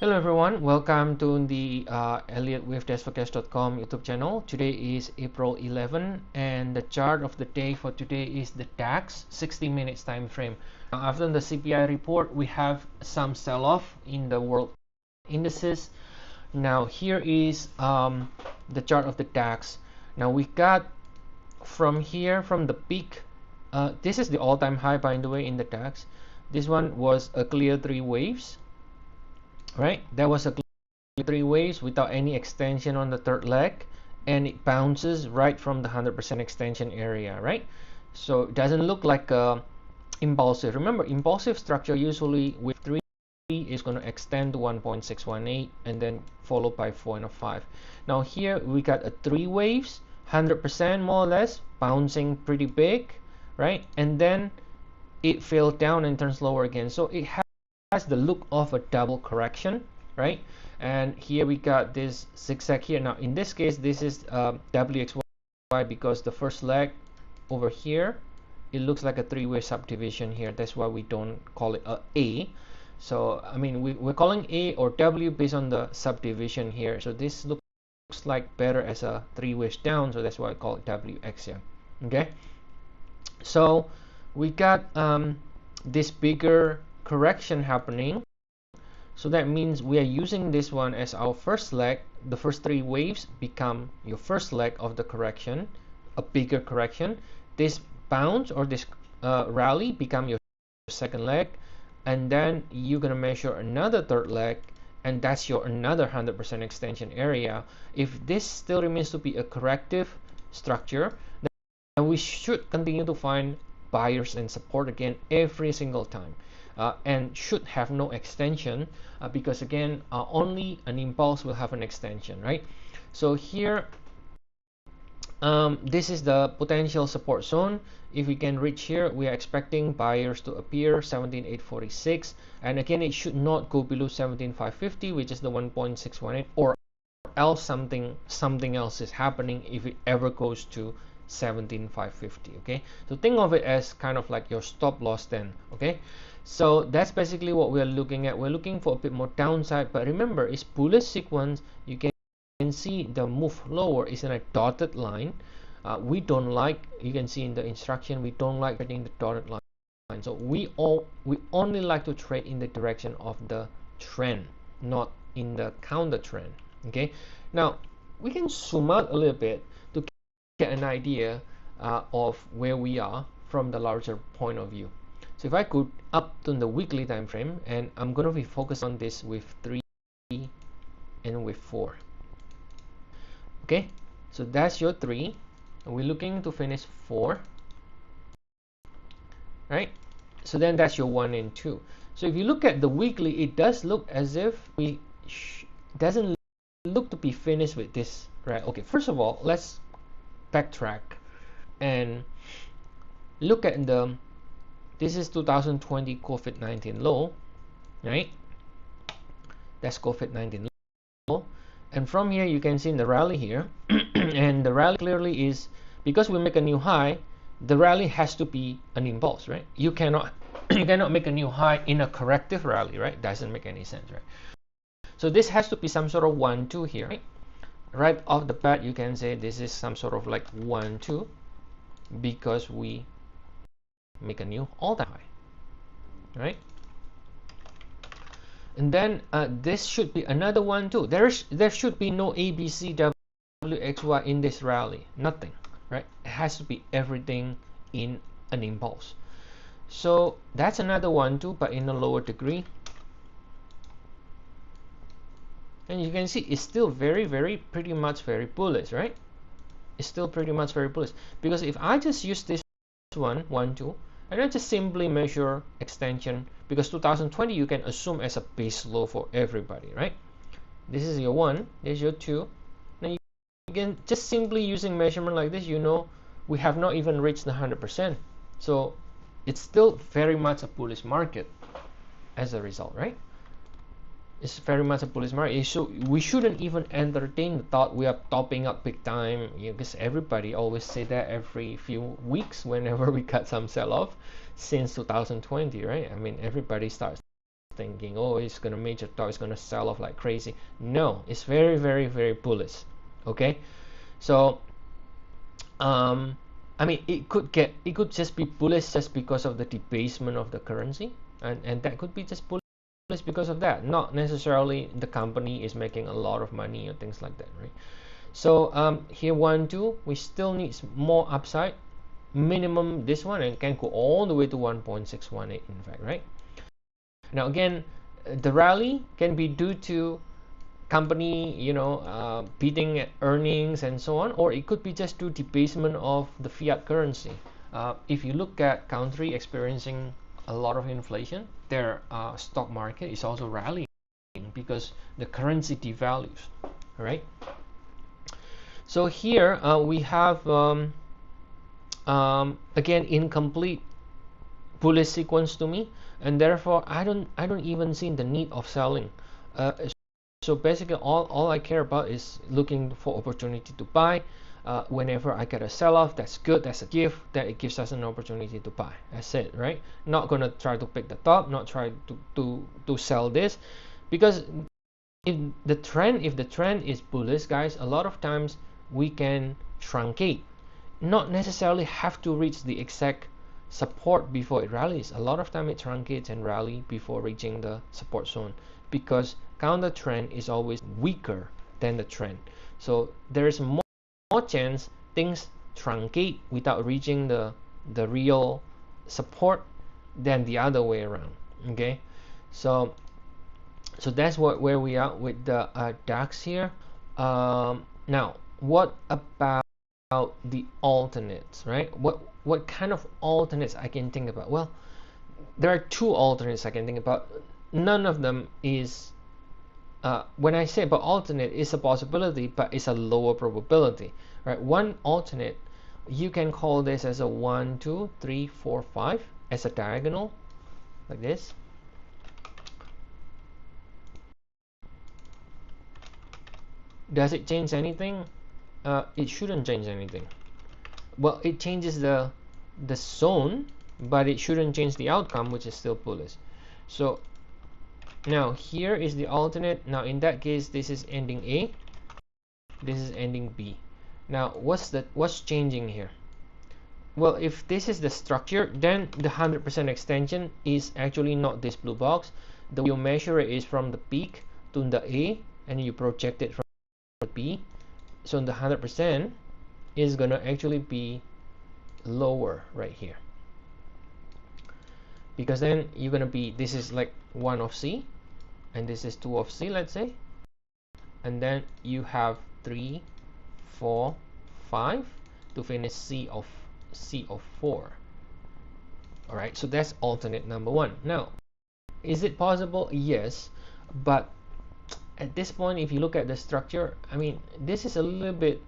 Hello everyone, welcome to the Elliottwave.com YouTube channel. Today is April 11 and the chart of the day for today is the DAX 60 minutes time frame. Now, after the CPI report, we have some sell-off in the world indices. Now here is the chart of the DAX. Now we got from here, from the peak, this is the all-time high by the way in the DAX. This one was a clear three waves. Right, that was a three waves without any extension on the third leg, and it bounces right from the 100% extension area, right? So it doesn't look like a impulsive. Remember, impulsive structure usually with 3 is going to extend to 1.618 and then followed by 4.5. Now here we got a three waves, 100% more or less, bouncing pretty big, right? And then it fell down and turns lower again. So it has the look of a double correction, right? And here we got this zigzag here. Now in this case, this is WXY because the first leg over here, it looks like a three-way subdivision here. That's why we don't call it A. So I mean, we're calling A or W based on the subdivision here. So this looks like better as a three ways down, so that's why I call it WX here. Okay, so we got this bigger correction happening, so that means we are using this one as our first leg. The first three waves become your first leg of the correction, a bigger correction. This bounce or this rally become your second leg, and then you're gonna measure another third leg, and that's your another 100% extension area. If this still remains to be a corrective structure, then we should continue to find buyers and support again every single time. And should have no extension because again only an impulse will have an extension, right? So here this is the potential support zone. If we can reach here, we are expecting buyers to appear 17,846, and again it should not go below 17,550, which is the 1.618, or else something else is happening if it ever goes to 17,550. okay, so think of it as kind of like your stop loss then. Okay, so that's basically what we are looking at. We're looking for a bit more downside, but remember, it's bullish sequence. You can see the move lower is in a dotted line. We don't like, you can see in the instruction, we don't like trading the dotted line. So we only like to trade in the direction of the trend, not in the counter trend. Okay, now we can zoom out a little bit to get an idea of where we are from the larger point of view. So if I go up to the weekly time frame, and I'm going to be focused on this with 3 and with 4. Okay, so that's your 3, and we're looking to finish 4, right? So then that's your 1 and 2. So if you look at the weekly, it does look as if we doesn't look to be finished with this, right? Okay, first of all, let's backtrack and look at the, this is 2020 COVID-19 low, right? That's COVID-19 low, and from here you can see in the rally here and the rally clearly is, because we make a new high, the rally has to be an impulse, right? You cannot make a new high in a corrective rally, right? Doesn't make any sense, right? So this has to be some sort of 1-2 here, right? Right off the bat you can say this is some sort of like 1-2 because we make a new all-time high, right? And then this should be another 1-2. There should be no ABC WXY in this rally, nothing, right? It has to be everything in an impulse. So that's another 1-2, but in a lower degree. And you can see it's still pretty much very bullish, right? It's still pretty much very bullish, because if I just use this one 1-2 and I just simply measure extension, because 2020 you can assume as a base low for everybody, right? This is your 1, this is your 2. Now you can just simply using measurement like this, you know we have not even reached the 100%, so it's still very much a bullish market as a result, right? It's very much a bullish market, so we shouldn't even entertain the thought we are topping up big time, because everybody always say that every few weeks whenever we got some sell-off since 2020, right? I mean, everybody starts thinking, oh, it's gonna major top, it's gonna sell off like crazy. No, it's very, very, very bullish. Okay, so I mean, it could just be bullish just because of the debasement of the currency, and that could be just bullish because of that, not necessarily the company is making a lot of money or things like that, right? So here 1 2, we still need more upside, minimum this one, and can go all the way to 1.618 in fact, right? Now again, the rally can be due to company, beating earnings and so on, or it could be just due to debasement of the fiat currency. If you look at country experiencing a lot of inflation, their stock market is also rallying because the currency devalues. All right. So here we have again incomplete bullish sequence to me, and therefore I don't even see the need of selling. So basically all I care about is looking for opportunity to buy. Whenever I get a sell-off, that's good, that's a gift, that it gives us an opportunity to buy. That's it, right? Not gonna try to pick the top, not try to sell this, because if the trend is bullish, guys, a lot of times we can truncate, not necessarily have to reach the exact support before it rallies. A lot of time it truncates and rally before reaching the support zone, because counter trend is always weaker than the trend. So there is more chance things truncate without reaching the real support than the other way around. Okay, so that's where we are with the DAX here. Now what about the alternates, right? What kind of alternates I can think about? Well, there are 2 alternates I can think about. None of them is when I say about alternate, it's a possibility, but it's a lower probability, right? One alternate, you can call this as a 1 2 3 4 5 as a diagonal, like this. Does it change anything? It shouldn't change anything. Well, it changes the zone, but it shouldn't change the outcome, which is still bullish. So now here is the alternate. Now in that case, this is ending A, this is ending B. Now what's changing here? Well, if this is the structure, then the 100% extension is actually not this blue box. The way you measure it is from the peak to the A, and you project it from the B. So the 100% is gonna actually be lower right here, because then you're gonna be, this is like 1 of C, and this is 2 of C, let's say, and then you have 3 4 5 to finish C of 4. All right, so that's alternate number 1. Now, is it possible? Yes, but at this point, if you look at the structure, I mean, this is a little bit,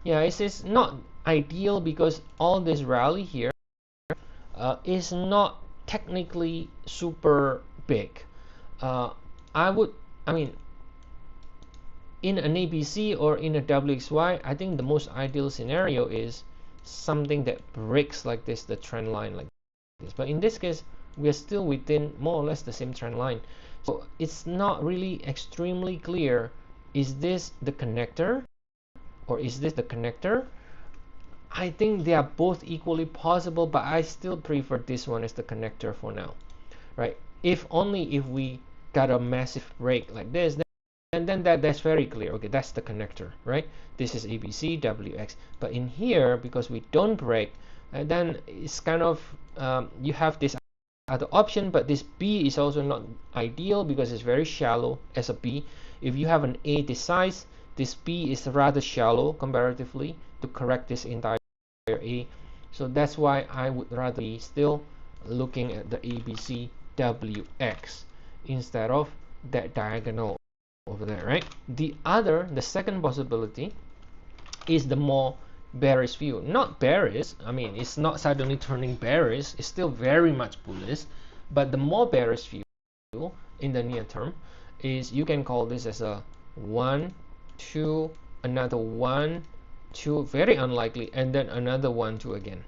yeah, it's not ideal, because all this rally here is not technically super big. I mean, in an ABC or in a WXY, I think the most ideal scenario is something that breaks like this, the trend line like this. But in this case, we are still within more or less the same trend line. So it's not really extremely clear, is this the connector or is this the connector? I think they are both equally possible, but I still prefer this one as the connector for now, right? If we got a massive break like this, then that's very clear. Okay, that's the connector, right? This is ABC, WX. But in here, because we don't break, then it's kind of you have this other option, but this B is also not ideal because it's very shallow as a B. If you have an A this size, this B is rather shallow comparatively to correct this entire A. So that's why I would rather be still looking at the ABC WX instead of that diagonal over there, right? The second possibility is the more bearish view. Not bearish, I mean, it's not suddenly turning bearish, it's still very much bullish, but the more bearish view in the near term is, you can call this as a 1 2, another 1 2, very unlikely, and then another 1 2 again.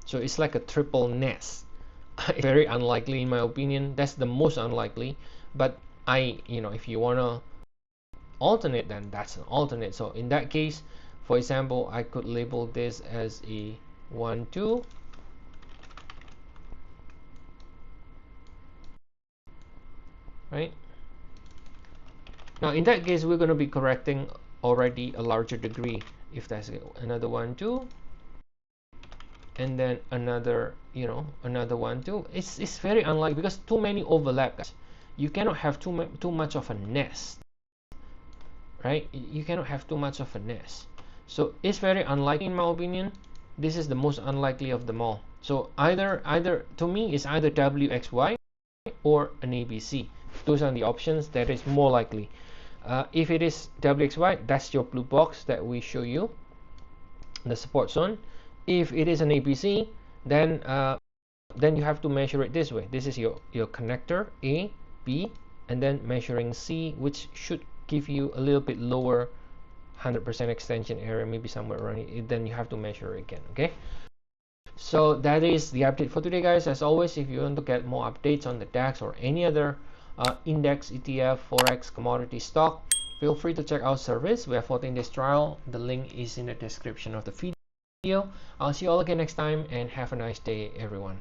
So it's like a triple nest. very unlikely in my opinion. That's the most unlikely. But if you wanna alternate, then that's an alternate. So in that case, for example, I could label this as a 1 2, right? Now in that case, we're going to be correcting already a larger degree. If that's another 1 2, and then another another 1 2, it's very unlikely because too many overlap, guys. You cannot have too much of a nest, right? You cannot have too much of a nest. So it's very unlikely in my opinion. This is the most unlikely of them all. So either to me it's either WXY or an ABC. Those are the options that is more likely. If it is WXY, that's your blue box that we show you, the support zone. If it is an ABC, then you have to measure it this way. This is your connector A, B, and then measuring C, which should give you a little bit lower 100% extension area, maybe somewhere around it. Then you have to measure it again. Okay. So that is the update for today, guys. As always, if you want to get more updates on the DAX or any other index, ETF, Forex, commodity stock, feel free to check our service. We have 14 days trial. The link is in the description of the video. I'll see you all again next time, and have a nice day, everyone.